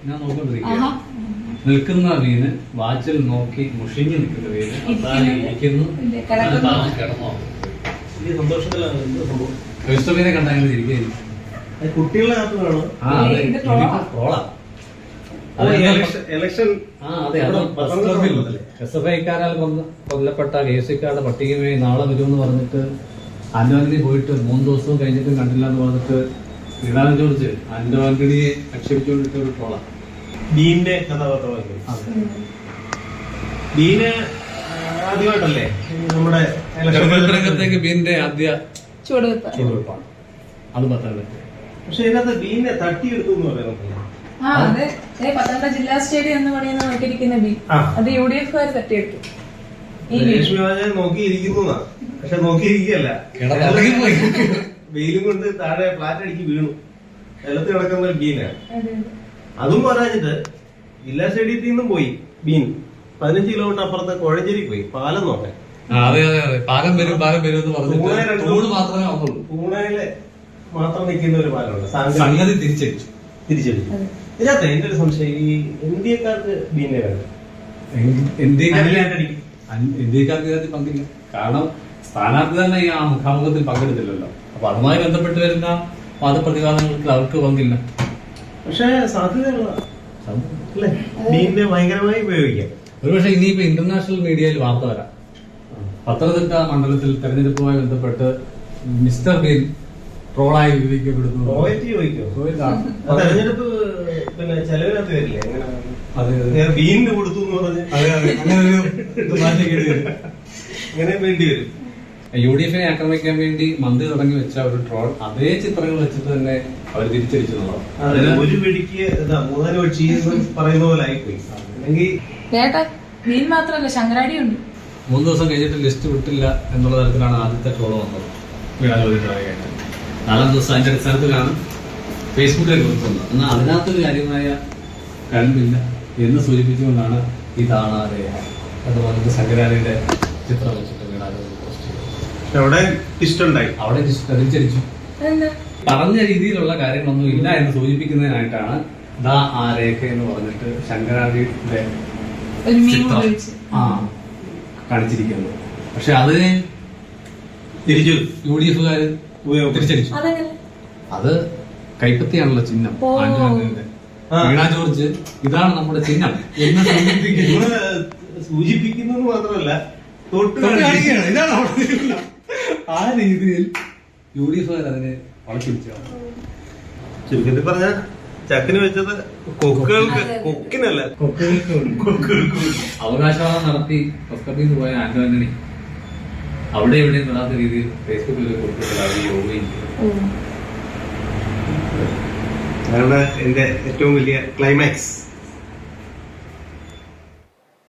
ഞാൻ നോക്കൊണ്ടിരിക്കുക. നിൽക്കുന്ന മീന് വാച്ചിൽ നോക്കി മുഷിഞ്ഞു നിൽക്കുന്ന മീന് ഇരിക്കുന്നു. കിടന്നോ മീനെ കണ്ടാൽ ഇരിക്കുന്നു. കുട്ടികളുടെ SFIക്കാരാൽ കൊല്ലപ്പെട്ട കേസിക്കാരുടെ പട്ടികയുമായി നാളെ വരുമെന്ന് പറഞ്ഞിട്ട് ആന്റോ പോയിട്ട് 3 ദിവസവും കഴിഞ്ഞിട്ടും കണ്ടില്ല എന്ന് പറഞ്ഞിട്ട് ഇടാൻ ചോദിച്ച് ആന്റോ ആന്റണിയെ ആക്ഷേപിച്ചുകൊണ്ടിട്ട് ഒരു ട്രോളാണ്. ബീന്റെ കഥാപാത്രമാക്കി. ബീന് ആദ്യമായിട്ടല്ലേ നമ്മുടെ രംഗത്തേക്ക് ബീന്റെ ആദ്യ ചുവടുവെപ്പാണ്. അത് പത്താം. പക്ഷെ ഇതിനകത്ത് ബീനെ തട്ടിയെടുത്തു എന്ന് പറയുന്നത് പത്തനംതിട്ട ജില്ലാ സ്റ്റേഡിയം എന്ന് പറയുന്ന നോക്കിയിരിക്കുന്ന ബി അത് UDF തട്ടിയെടുത്തു. നോക്കിയിരിക്കുന്നതാ, പക്ഷെ നോക്കിയിരിക്കല്ല, വെയിലും കൊണ്ട് താഴെ ഫ്ലാറ്റ് അടിക്ക് വീണു. വെള്ളത്തിൽ കിടക്കുന്ന ബീനാണ്. അതും പറയാഞ്ഞിട്ട് ജില്ലാ സ്റ്റേഡിയത്തിൽ നിന്നും പോയി ബീൻ 15 കിലോമീറ്റർ അപ്പുറത്തെ കോഴഞ്ചേരി പോയി പാലം നോക്കാൻ. പൂനെയിലെ മാത്രം നിൽക്കുന്ന ഒരു പാലമുണ്ട്. തിരിച്ചടിച്ചു. ഇതിനകത്ത് എന്റെ ഒരു സംശയം, ഈ ഇന്ത്യക്കാർക്ക് ബീനെ വേണ്ട. ഇന്ത്യക്കാർക്ക് പങ്കില്ല. കാരണം സ്ഥാനാർത്ഥി തന്നെ ഈ ആ മുഖാമുഖത്തിൽ പങ്കെടുത്തില്ലല്ലോ. അപ്പൊ അതുമായി ബന്ധപ്പെട്ട് വരുന്ന വാദപ്രതിവാദങ്ങൾക്ക് അവർക്ക് പങ്കില്ല. പക്ഷെ സാധ്യതയുള്ള ബീനെ ഭയങ്കരമായി ഉപയോഗിക്കാം. ഒരുപക്ഷെ ഇനിയിപ്പോ ഇന്റർനാഷണൽ മീഡിയയിൽ വാർത്ത വരാം. പത്തനംതിട്ട മണ്ഡലത്തിൽ തെരഞ്ഞെടുപ്പുമായി ബന്ധപ്പെട്ട് മിസ്റ്റർ ബീൻ ട്രോളായി വിവരിക്കപ്പെടുന്നു. തെരഞ്ഞെടുപ്പ് പിന്നെ ചെലവിനകത്ത് വരില്ലേ, ബീനിന് കൊടുത്തു എന്ന് പറഞ്ഞ് അങ്ങനെ വേണ്ടി വരും. UDF ആക്രമിക്കാൻ വേണ്ടി മന്ത്രി തുടങ്ങി വെച്ച ഒരു ട്രോൾ അതേ ചിത്രങ്ങൾ വെച്ചിട്ട് തന്നെ അവർ തിരിച്ചടിച്ചെന്നുള്ളതാണ്. ഒരു വെടിക്ക് 3 വെടി പറയുന്ന പോലെ ആയിപ്പോയി. അല്ലെങ്കിൽ മീൻ മാത്രമല്ല ശങ്കരാടിയുണ്ട്. 3 ദിവസം കഴിഞ്ഞിട്ട് ലിസ്റ്റ് വിട്ടില്ല എന്നുള്ള തരത്തിലാണ് ആദ്യത്തെ ട്രോൾ വന്നത്. വീണാചോദ്യത്തിനായി 4 ദിവസം അതിന്റെ അടിസ്ഥാനത്തിലാണ് ഫേസ്ബുക്കിലേക്ക് കൊടുക്കുന്നത്. എന്നാൽ അതിനകത്തൊരു കാര്യമായ കഴിവില്ല എന്ന് സൂചിപ്പിച്ചുകൊണ്ടാണ് ഈ താണാരെ എന്ന് പറഞ്ഞിട്ട് ശങ്കരാടിയുടെ ചിത്രം വെച്ചിട്ട് വീണാചോദ്യം പോസ്റ്റ് ചെയ്തത്. അവിടെ തിരിച്ചടിച്ചു. പറഞ്ഞ രീതിയിലുള്ള കാര്യങ്ങളൊന്നും ഇല്ല എന്ന് സൂചിപ്പിക്കുന്നതിനായിട്ടാണ് ദാ ആ രേഖ എന്ന് പറഞ്ഞിട്ട് ശങ്കരാടിയുടെ ചിത്രം കാണിച്ചിരിക്കുന്നത്. പക്ഷെ അതിനെ തിരിച്ചു UDFകാര് തിരിച്ചടിച്ചു. അത് കൈപ്പത്തിയാണല്ലോ ചിഹ്നം. വീണ ജോർജ് ഇതാണ് നമ്മുടെ ചിഹ്നം എന്ന് സൂചിപ്പിക്കുന്നത് മാത്രമല്ല ഇതാണ് ആ രീതിയിൽ UDFകാർ അതിനെ വളച്ചിരിച്ചു. ചുരുക്കത്തിൽ പറഞ്ഞ ചക്കിന് വെച്ചത് കൊക്കിനല്ല, അവകാശവാദം നടത്തി മസ്കറ്റിൽ പോയ ആന്റോ ആന്റണി അവിടെ എവിടെയും തൊടാത്ത രീതിയിൽ ഫേസ്ബുക്കിൽ കൊടുത്തിട്ടുള്ള അതാണ് എന്റെ ഏറ്റവും വലിയ ക്ലൈമാക്സ്.